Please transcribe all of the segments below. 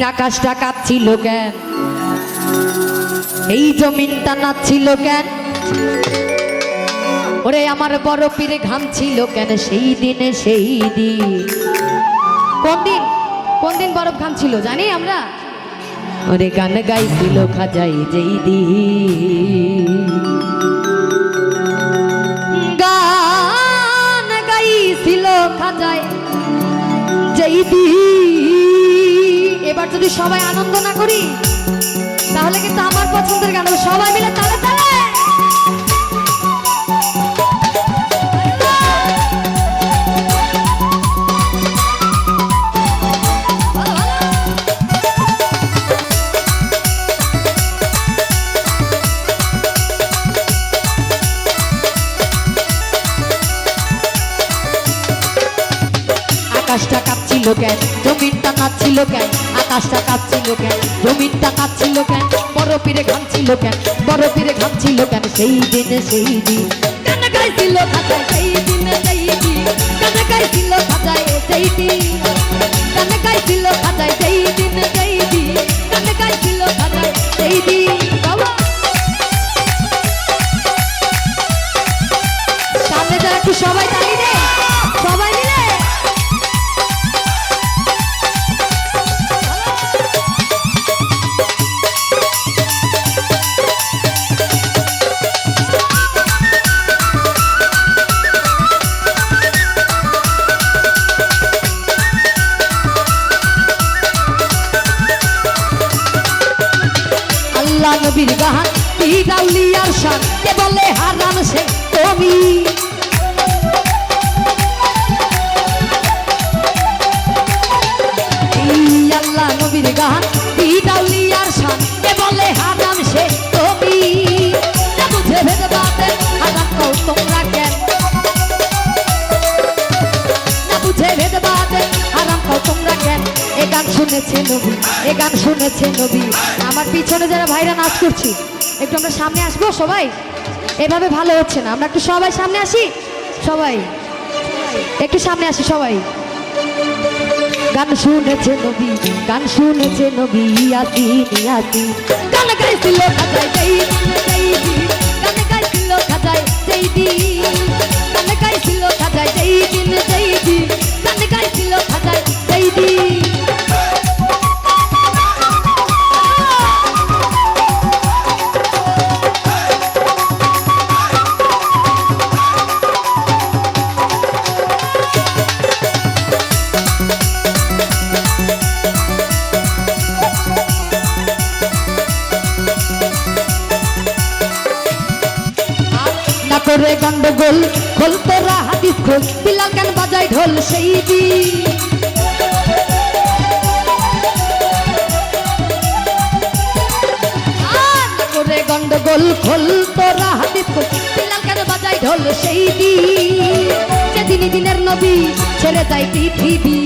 আকাশটা কাঁপছিল কেন, এই জমিনটা নাচছিল কেন, ওরে আমার বড় পীরে ঘামছিল কেন সেই দিনে সেই দিন। কোন দিন বরফ ঘামছিল জানি আমরা? ওরে গান গাইছিল খাজাই যেই দিন, গান গাইছিল খাজাই যেই দিন। এবার যদি সবাই আনন্দ না করি তাহলে কিন্তু আমার পছন্দের গান সবাই মিলে তালে তালে। আকাশটা কাঁপছিল কেন, জমিনটা নাচছিল কেন, আকাশটা কাঁপছিল কেন, জমিনটা নাচছিল কেন, বড় পীরে ঘামছিল কেন, বড় পীরে ঘামছিল কেন সেই দিনে সেই দিন। গান গাইছিল খাজায় সেই দিনে সেই দিন, গান গাইছিল খাজায় সেই দিন, গান গাইছিল খাজায় সেই দিনে সেই দিন, গান গাইছিল খাজায় সেই দিন। বাবা সামনে যারা একটু সবাই তালি দে, সবাই মিলে। আল্লাহ নবীর গান পীর আউলিয়ার শান, কে বলে হারাম সে তুমি। আল্লাহ নবীর গান পীর আউলিয়ার শান, কে বলে হারাম সে তুমি। না বুঝে ভেদ বাতে হারাম কও তোমরা কেন, না বুঝে ভেদ বাতে হারাম কও তোমরা কেন। এ গান শুনেছে নবী, এ গান শুনেছে নবী। আমার পিছনে যারা ভাইরা নাচ করছি একটু আমরা সামনে আসবো সবাই, এভাবে ভালো হচ্ছে না, আমরা একটু সবাই সামনে আসি, সবাই একটু সামনে আসি সবাই। গান শুনেছে নবী, গান শুনেছে নবী, ইয়াসিন ইয়াসিন। গান গাইছিল খাজায় যেই দিন যেই দিন, গান গাইছিল খাজায় যেই দিন, গান গাইছিল খাজায় যেই দিন যেই দিন, গান গাইছিল খাজায় যেই দিন। করে গন্ডগোল খোল তোরা হাদিস খোল, বিলাল গান বাজায় ঢোল সেই দিন। করে গন্ডগোল খোল তোরা হাদিস খোল, বিলাল গান বাজায় ঢোল সেই দিন। যেদিন দিনের নবী ছেড়ে যায় পৃথিবী,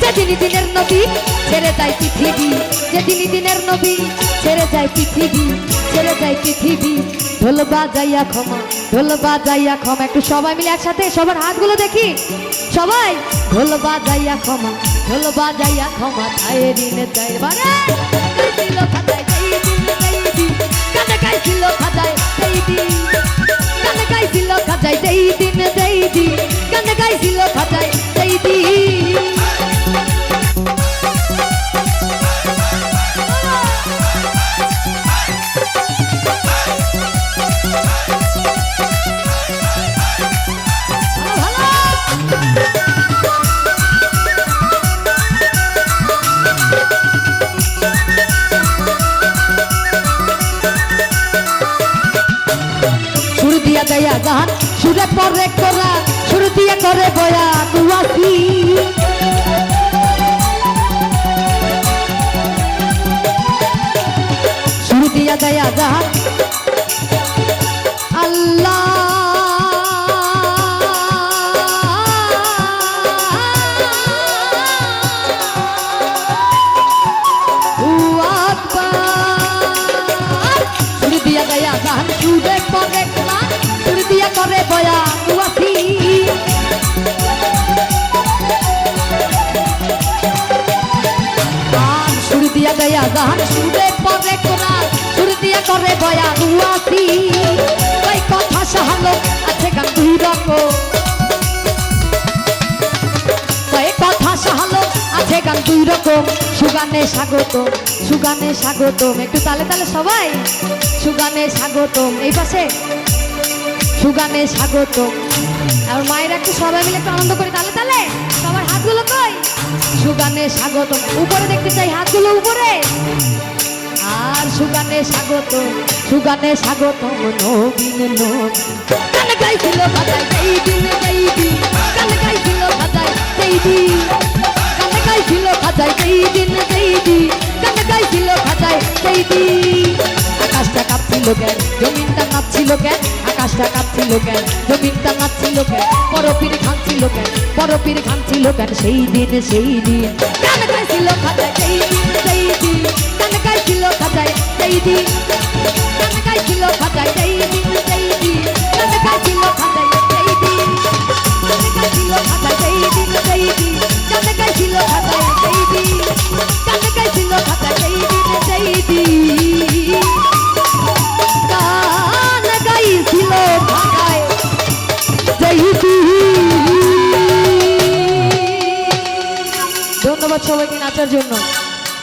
যেদিন দিনের নবী ছেড়ে যায় পৃথিবী, যেদিন দিনের নবী ছেড়ে যায় পৃথিবী, ছেড়ে যায় পৃথিবী। ঢোল বাজাইয়া ক্ষমা, ঢোল বাজাইয়া ক্ষমা। একটু সবাই মিলে একসাথে সবার হাতগুলো দেখি সবাই। ঢোল বাজাইয়া ক্ষমা, ঢোল বাজাইয়া ক্ষমা, চায় ঋণে চায় বারে। গাইছিল খাজায় যেই দিন যেই দিন, গান গাইছিল খাজায় যেই দিন, গান গাইছিল খাজায় যেই দিন যেই দিন, গান গাইছিল খাজায় যেই দিন। সুর দিয়া দেয়া গান সুরে পরে করা, সুর দিয়া করে বয়া দুয়াসি। সুর দিয়া দেয়া গান আল্লাহ সুর দিয়া দেয়া গান সুরে পরে করা, সুর দিয়া করে বয়া দুয়াসি। গান সুরে পরে কোরআন সুর দিয়া করে বয়ান ওয়াসি ওই কথা সাহালো আছে গান দুই রকম ওই কথা সাহালো আছে গান দুই রকম সুগানে স্বাগতম সুগানে স্বাগতম একটু তালে তালে সবাই সুগানে স্বাগতম এই পাশে সুগানে স্বাগতম আর মায়ের একটু সবাই মিলে একটু আনন্দ করে তালে তালে সবার হাতগুলো কই সুগানে স্বাগতম উপরে দেখতে চাই হাতগুলো উপরে আর সুগানে স্বাগতম নবীন নবীন গান গাইছিল খাতায় সেই দিন গান গাইছিল খাতায় সেই দিন গান গাইছিল খাতায় সেই দিন গান গাইছিল খাতায় সেই দিন আকাশটা কাঁপছিল কেন জমিনটা নাচছিল কেন আকাশটা কাঁপছিল কেন জমিনটা নাচছিল কেন পরপীর খানছিল কেন সেই দিন গান গাইছিল খাতায় সেই দিন গান গাইছিল খাতায় সেই দিন গান গাইছিল খাতায় সেই দিন গান গাইছিল খাতায় সেই দিন গান গাইছিল খাতায় সেই দিন গান গাইছিল খাতায় সেই দিন গান গাইছিল খাতায় সেই দিন গান গাইছিল খাতায় সেই দিন। ধন্যবাদ সবাইকে নাচার জন্য।